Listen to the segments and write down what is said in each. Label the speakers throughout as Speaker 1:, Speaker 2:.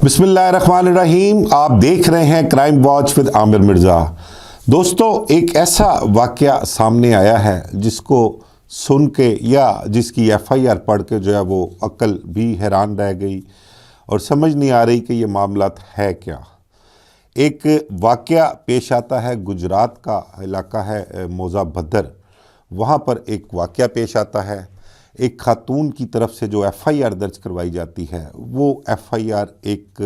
Speaker 1: बिस्मिल्लाहिर्रहमानिर्रहीम। आप देख रहे हैं crime watch with Aamir Mirza. दोस्तों, एक ऐसा वाक़या सामने आया है जिसको सुन के या जिसकी FIR पढ़ के जो है वो अक्ल भी हैरान रह गई और समझ नहीं आ रही कि ये मामला है क्या। एक वाक़या पेश आता है, गुजरात का इलाका है मौज़ा भद्दर, वहाँ पर एक वाक़या पेश आता है। एक खातून की तरफ से जो FIR दर्ज करवाई जाती है, वो FIR एक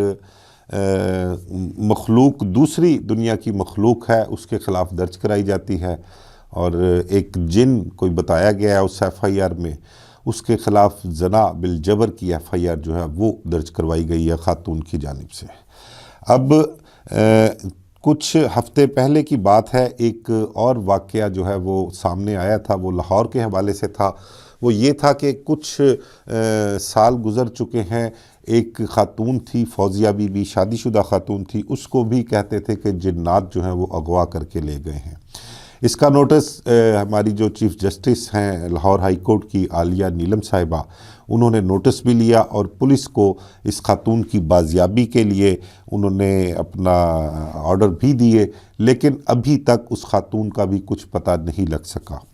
Speaker 1: मखलूक, दूसरी दुनिया की मखलूक है, उसके ख़िलाफ़ दर्ज कराई जाती है। और एक जिन कोई बताया गया है उस FIR में, उसके ख़िलाफ़ ज़ना बिलजबर की FIR जो है वो दर्ज करवाई गई है खातून की जानिब से। अब कुछ हफ़्ते पहले की बात है, एक और वाक़या जो है वो सामने आया था, वो लाहौर के हवाले से था। वो ये था कि कुछ साल गुज़र चुके हैं, एक ख़ातून थी फौजिया बीबी, शादीशुदा ख़ातून थी, उसको भी कहते थे कि जिन्नात जो हैं वो अगवा करके ले गए हैं। इसका नोटिस हमारी जो चीफ़ जस्टिस हैं लाहौर हाई कोर्ट की आलिया नीलम साहिबा, उन्होंने नोटिस भी लिया और पुलिस को इस खातून की बाजियाबी के लिए उन्होंने अपना ऑर्डर भी दिए, लेकिन अभी तक उस खातून का भी कुछ पता नहीं लग सका।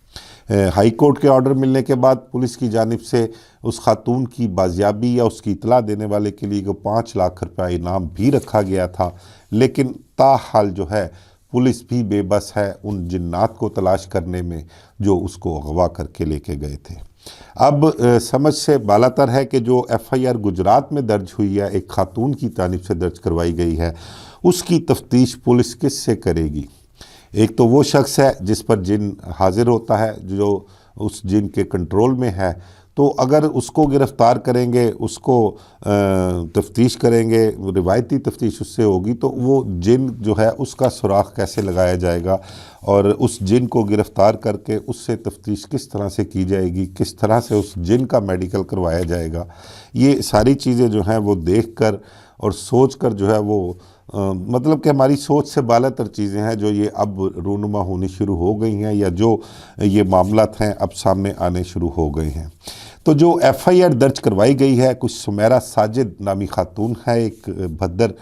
Speaker 1: हाई कोर्ट के ऑर्डर मिलने के बाद पुलिस की जानिब से उस खातून की बाजियाबी या उसकी इतला देने वाले के लिए 5 लाख रुपया इनाम भी रखा गया था, लेकिन ताहाल जो है पुलिस भी बेबस है उन जिन्नात को तलाश करने में जो उसको अगवा करके लेके गए थे। अब समझ से बालातर है कि जो FIR गुजरात में दर्ज हुई है, एक खातून की जानिब से दर्ज करवाई गई है, उसकी तफ्तीश पुलिस किस से करेगी। एक तो वो शख्स है जिस पर जिन हाजिर होता है, जो उस जिन के कंट्रोल में है, तो अगर उसको गिरफ़्तार करेंगे, उसको तफ्तीश करेंगे, रिवायती तफ्तीश उससे होगी, तो वो जिन जो है उसका सुराख कैसे लगाया जाएगा और उस जिन को गिरफ़्तार करके उससे तफ्तीश किस तरह से की जाएगी, किस तरह से उस जिन का मेडिकल करवाया जाएगा। ये सारी चीज़ें जो हैं वो देख कर और सोच कर जो है वो मतलब कि हमारी सोच से बालातर चीज़ें हैं जो ये अब रूनुमा होनी शुरू हो गई हैं, या जो ये मामलात हैं अब सामने आने शुरू हो गए हैं। तो जो FIR दर्ज करवाई गई है, कुछ सुमेरा साजिद नामी खातून है, एक भद्दर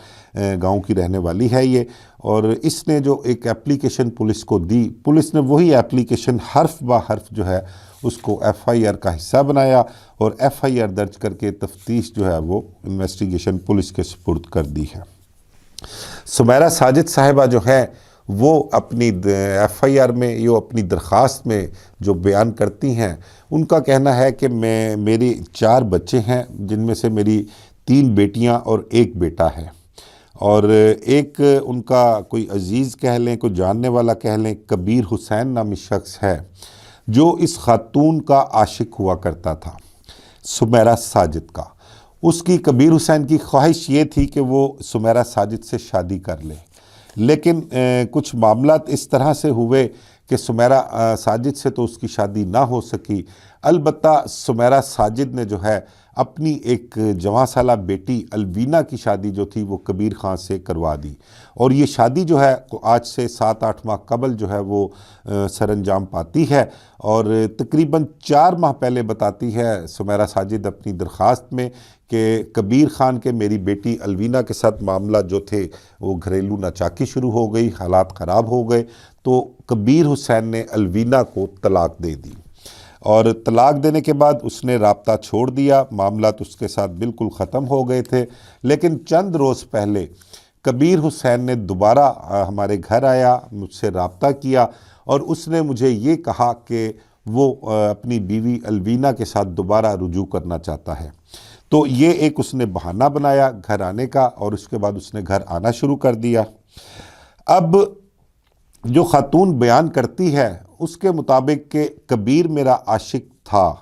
Speaker 1: गांव की रहने वाली है ये, और इसने जो एक एप्लीकेशन पुलिस को दी, पुलिस ने वही एप्लीकेशन हर्फ ब हर्फ जो है उसको FIR का हिस्सा बनाया और FIR दर्ज करके तफ्तीश जो है वो इन्वेस्टिगेशन पुलिस के सुपुर्द कर दी है। सुमेरा साजिद साहिबा जो है वो अपनी FIR में, यो अपनी दरख्वास्त में जो बयान करती हैं, उनका कहना है कि मेरी 4 बच्चे हैं, जिनमें से मेरी 3 बेटियां और 1 बेटा है, और एक उनका कोई अजीज़ कह लें, कोई जानने वाला कह लें, कबीर हुसैन नामी शख्स है जो इस खातून का आशिक हुआ करता था, सुमेरा साजिद का। उसकी कबीर हुसैन की ख्वाहिश ये थी कि वो सुमेरा साजिद से शादी कर ले, लेकिन कुछ मामलात इस तरह से हुए कि सुमेरा साजिद से तो उसकी शादी ना हो सकी। अलबत्ता सुमेरा साजिद ने जो है अपनी एक जवां साला बेटी अलवीना की शादी जो थी वो कबीर ख़ान से करवा दी, और ये शादी जो है आज से 7-8 माह कबल जो है वो सरअंजाम पाती है। और तकरीबन 4 माह पहले बताती है सुमेरा साजिद अपनी दरख्वास्त में कि कबीर ख़ान के मेरी बेटी अलवीना के साथ मामला जो थे वो घरेलू नाचाकी शुरू हो गई, हालात ख़राब हो गए, तो कबीर हुसैन ने अलवीना को तलाक दे दी, और तलाक देने के बाद उसने राब्ता छोड़ दिया, मामला तो उसके साथ बिल्कुल ख़त्म हो गए थे। लेकिन चंद रोज़ पहले कबीर हुसैन ने दोबारा हमारे घर आया, मुझसे राब्ता किया और उसने मुझे ये कहा कि वो अपनी बीवी अलवीना के साथ दोबारा रुजू करना चाहता है। तो ये एक उसने बहाना बनाया घर आने का, और उसके बाद उसने घर आना शुरू कर दिया। अब जो खातून बयान करती है उसके मुताबिक कि कबीर मेरा आशिक था,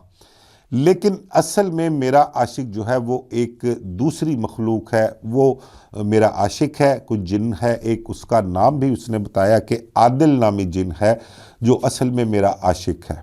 Speaker 1: लेकिन असल में मेरा आशिक जो है वो एक दूसरी मखलूक है, वो मेरा आशिक है, कुछ जिन है, एक उसका नाम भी उसने बताया कि आदिल नामी जिन है जो असल में मेरा आशिक है,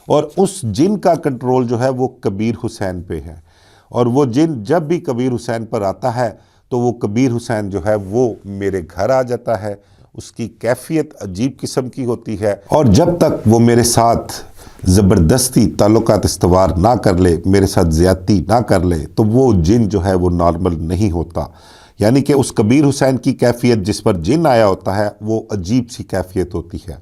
Speaker 1: और उस जिन का कंट्रोल जो है वो कबीर हुसैन पे है, और वो जिन जब भी कबीर हुसैन पर आता है तो वो कबीर हुसैन जो है वो मेरे घर आ जाता है। उसकी कैफियत अजीब किस्म की होती है, और जब तक वो मेरे साथ ज़बरदस्ती ताल्लुकात इस्तवार ना कर ले, मेरे साथ ज़्यादती ना कर ले, तो वो जिन जो है वो नॉर्मल नहीं होता। यानी कि उस कबीर हुसैन की कैफ़ियत जिस पर जिन आया होता है वो अजीब सी कैफ़ियत होती है,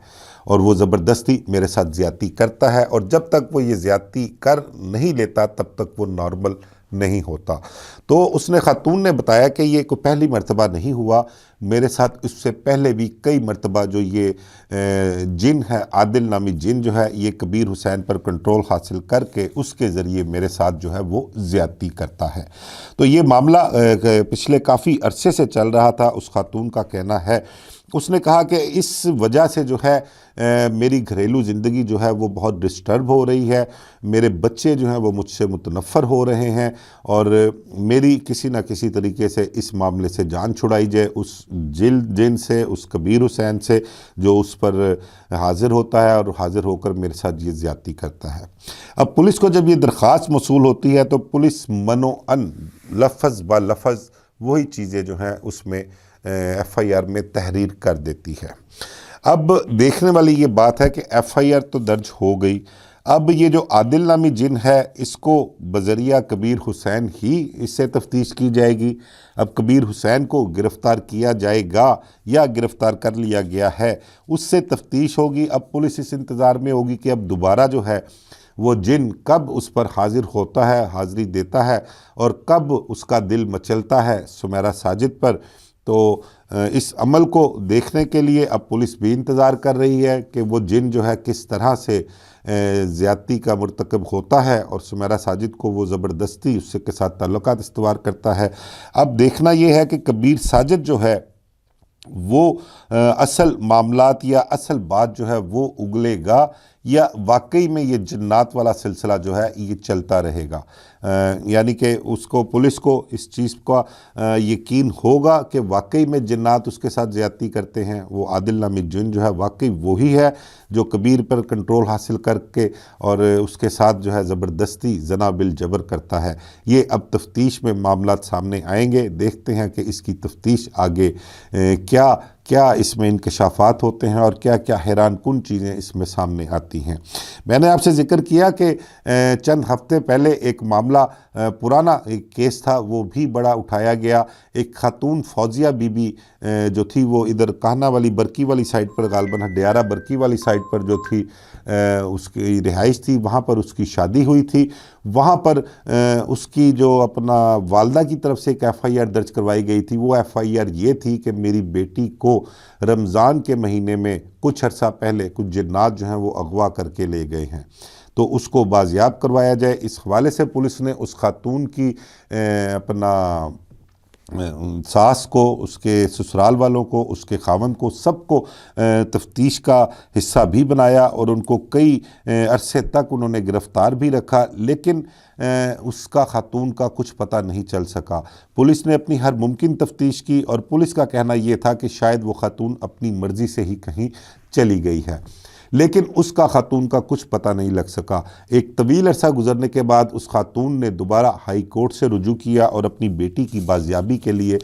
Speaker 1: और वो ज़बरदस्ती मेरे साथ ज़्यादती करता है, और जब तक वो ये ज़्यादती कर नहीं लेता तब तक वो नॉर्मल नहीं होता। तो उसने खातून ने बताया कि ये कोई पहली मर्तबा नहीं हुआ, मेरे साथ इससे पहले भी कई मर्तबा जो ये जिन है, आदिल नामी जिन जो है, ये कबीर हुसैन पर कंट्रोल हासिल करके उसके ज़रिए मेरे साथ जो है वो ज़्यादती करता है। तो ये मामला पिछले काफ़ी अरसे से चल रहा था। उस खातून का कहना है, उसने कहा कि इस वजह से जो है मेरी घरेलू ज़िंदगी जो है वो बहुत डिस्टर्ब हो रही है, मेरे बच्चे जो हैं वो मुझसे मुतनफ़र हो रहे हैं, और मेरी किसी न किसी तरीके से इस मामले से जान छुड़ाई जाए उस जिन से, उस कबीर हुसैन से जो उस पर हाज़िर होता है और हाज़िर होकर मेरे साथ ये ज़्यादती करता है। अब पुलिस को जब ये दरख्वास्त मौसूल होती है तो पुलिस मनो-अन लफ़्ज़ ब लफ़्ज़ वही चीज़ें जो हैं उसमें FIR में तहरीर कर देती है। अब देखने वाली ये बात है कि FIR तो दर्ज हो गई, अब ये जो आदिल नामी जिन है इसको बज़रिया कबीर हुसैन ही इससे तफ्तीश की जाएगी। अब कबीर हुसैन को गिरफ़्तार किया जाएगा या गिरफ़्तार कर लिया गया है, उससे तफ्तीश होगी। अब पुलिस इस इंतज़ार में होगी कि अब दोबारा जो है वो जिन कब उस पर हाज़िर होता है, हाज़िरी देता है, और कब उसका दिल मचलता है सुमेरा साजिद पर। तो इस अमल को देखने के लिए अब पुलिस भी इंतज़ार कर रही है कि वो जिन जो है किस तरह से ज़्यादती का मुर्तकब होता है और सुमेरा साजिद को वो ज़बरदस्ती उससे के साथ ताल्लुकात इस्तवार करता है। अब देखना ये है कि कबीर साजिद जो है वो असल मामलात या असल बात जो है वो उगलेगा या वाकई में ये जन्नात वाला सिलसिला जो है ये चलता रहेगा। यानी कि उसको, पुलिस को इस चीज़ का यकीन होगा कि वाकई में जन्नात उसके साथ ज़्यादती करते हैं, वो आदिल नामी जिन जो है वाकई वही है जो कबीर पर कंट्रोल हासिल करके और उसके साथ जो है ज़बरदस्ती जना बिल जबर करता है। ये अब तफ्तीश में मामलात सामने आएंगे, देखते हैं कि इसकी तफ्तीश आगे क्या क्या इसमें इंकशाफात होते हैं और क्या क्या हैरान कुन चीज़ें इसमें सामने आती हैं। मैंने आपसे ज़िक्र किया कि चंद हफ्ते पहले एक मामला, पुराना एक केस था, वो भी बड़ा उठाया गया। एक खातून फौजिया बीबी जो थी वो इधर कान्हा वाली बरकी वाली साइड पर, गालबन हडियारा बरकी वाली साइड पर जो थी उसकी रिहाइश थी, वहाँ पर उसकी शादी हुई थी। वहाँ पर उसकी जो अपना वालदा की तरफ से एक FIR दर्ज करवाई गई थी, वो FIR ये थी कि मेरी बेटी को रमज़ान के महीने में कुछ अर्सा पहले कुछ जिन्नात जो हैं वो अगवा करके ले गए हैं, तो उसको बाजियाब करवाया जाए। इस हवाले से पुलिस ने उस खातून की अपना सास को, उसके ससुराल वालों को, उसके खावंद को, सबको तफ्तीश का हिस्सा भी बनाया और उनको कई अरसे तक उन्होंने गिरफ़्तार भी रखा, लेकिन उसका खातून का कुछ पता नहीं चल सका। पुलिस ने अपनी हर मुमकिन तफ्तीश की और पुलिस का कहना ये था कि शायद वो खातून अपनी मर्ज़ी से ही कहीं चली गई है, लेकिन उसका खातून का कुछ पता नहीं लग सका। एक तवील अरसा गुजरने के बाद उस खातून ने दोबारा हाई कोर्ट से रुजू किया और अपनी बेटी की बाजियाबी के लिए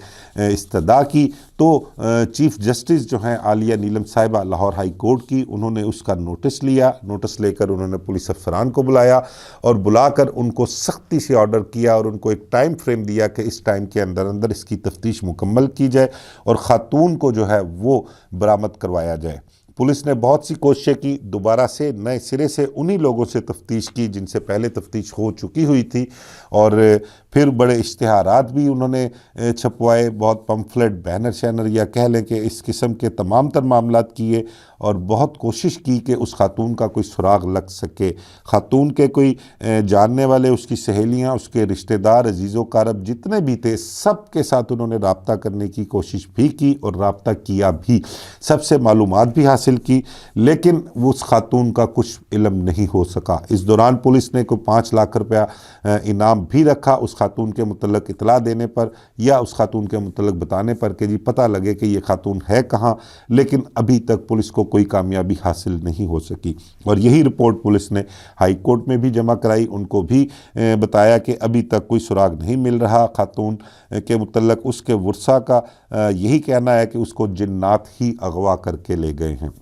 Speaker 1: इस्तदा की। तो चीफ़ जस्टिस जो हैं आलिया नीलम साहिबा लाहौर हाई कोर्ट की, उन्होंने उसका नोटिस लिया। नोटिस लेकर उन्होंने पुलिस अफसरान को बुलाया और बुलाकर उनको सख्ती से ऑर्डर किया और उनको एक टाइम फ्रेम दिया कि इस टाइम के अंदर अंदर इसकी तफ्तीश मुकम्मल की जाए और ख़ातून को जो है वो बरामद करवाया जाए। पुलिस ने बहुत सी कोशिशें की, दोबारा से नए सिरे से उन्हीं लोगों से तफ्तीश की जिनसे पहले तफ्तीश हो चुकी हुई थी, और फिर बड़े इश्तिहारात भी उन्होंने छपवाए, बहुत पम्फलेट, बैनर शैनर या कह लें कि इस किस्म के तमाम तर मामलात किए और बहुत कोशिश की कि उस खातून का कोई सुराग लग सके। खातून के कोई जानने वाले, उसकी सहेलियाँ, उसके रिश्तेदार, अजीज़ो कारब जितने भी थे, सब के साथ उन्होंने रब्ता करने की कोशिश भी की और रब्ता किया भी, सबसे मालूमात भी हासिल की, लेकिन उस खातून का कुछ इल्म नहीं हो सका। इस दौरान पुलिस ने कोई 5 लाख रुपया इनाम भी रखा उस खातून के मुतल्लक इतला देने पर या उस खातून के मुतल्लक बताने पर कि जी पता लगे कि ये खातून है कहाँ, लेकिन अभी तक पुलिस को कोई कामयाबी हासिल नहीं हो सकी। और यही रिपोर्ट पुलिस ने हाई कोर्ट में भी जमा कराई, उनको भी बताया कि अभी तक कोई सुराग नहीं मिल रहा खातून के मुतल्लक। उसके वर्सा का यही कहना है कि उसको जिन्नात ही अगवा करके ले गए हैं।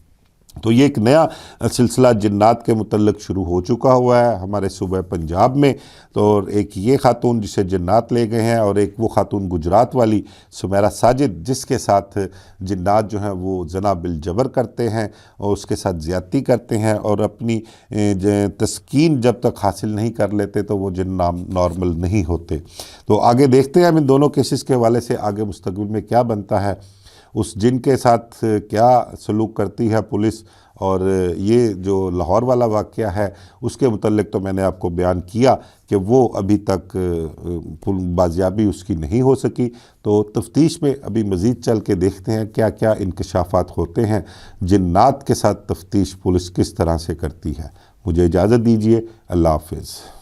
Speaker 1: तो ये एक नया सिलसिला जिन्नात के मुतल्लिक़ शुरू हो चुका हुआ है हमारे सूबे पंजाब में। तो एक ये ख़ातून जिसे जिन्नात ले गए हैं, और एक वो ख़ातून गुजरात वाली सुमेरा साजिद जिसके साथ जिन्नात जो हैं वो जना बिल जबर करते हैं और उसके साथ ज़्यादती करते हैं, और अपनी तस्कीन जब तक हासिल नहीं कर लेते तो वो जिन्न नॉर्मल नहीं होते। तो आगे देखते हैं हम इन दोनों केसेस के हवाले से आगे मुस्तक़बिल में क्या बनता है, उस जिन के साथ क्या सलूक करती है पुलिस। और ये जो लाहौर वाला वाक़या है उसके मुतल्लिक़ तो मैंने आपको बयान किया कि वो अभी तक बाजियाबी उसकी नहीं हो सकी। तो तफ्तीश में अभी मज़ीद चल के देखते हैं क्या क्या इंकशाफात होते हैं, जिन्नात के साथ तफ्तीश पुलिस किस तरह से करती है। मुझे इजाज़त दीजिए, अल्लाह हाफ़िज़।